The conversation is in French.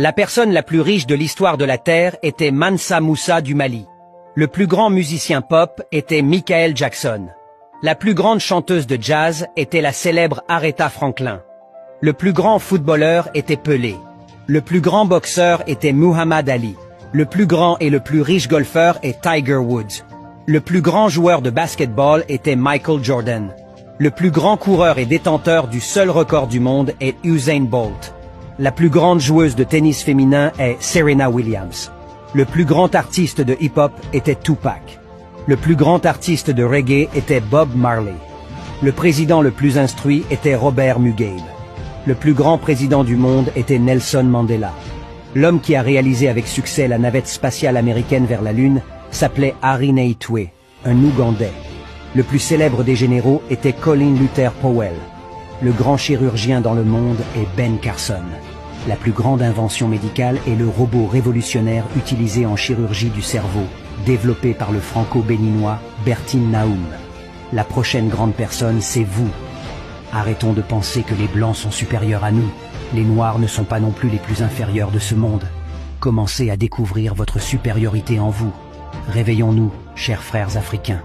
La personne la plus riche de l'histoire de la Terre était Mansa Moussa du Mali. Le plus grand musicien pop était Michael Jackson. La plus grande chanteuse de jazz était la célèbre Aretha Franklin. Le plus grand footballeur était Pelé. Le plus grand boxeur était Muhammad Ali. Le plus grand et le plus riche golfeur est Tiger Woods. Le plus grand joueur de basketball était Michael Jordan. Le plus grand coureur et détenteur du seul record du monde est Usain Bolt. La plus grande joueuse de tennis féminin est Serena Williams. Le plus grand artiste de hip-hop était Tupac. Le plus grand artiste de reggae était Bob Marley. Le président le plus instruit était Robert Mugabe. Le plus grand président du monde était Nelson Mandela. L'homme qui a réalisé avec succès la navette spatiale américaine vers la Lune s'appelait Harry Naitwe, un Ougandais. Le plus célèbre des généraux était Colin Luther Powell. Le grand chirurgien dans le monde est Ben Carson. La plus grande invention médicale est le robot révolutionnaire utilisé en chirurgie du cerveau, développé par le franco-béninois Bertin Naoum. La prochaine grande personne, c'est vous. Arrêtons de penser que les Blancs sont supérieurs à nous. Les Noirs ne sont pas non plus les plus inférieurs de ce monde. Commencez à découvrir votre supériorité en vous. Réveillons-nous, chers frères africains.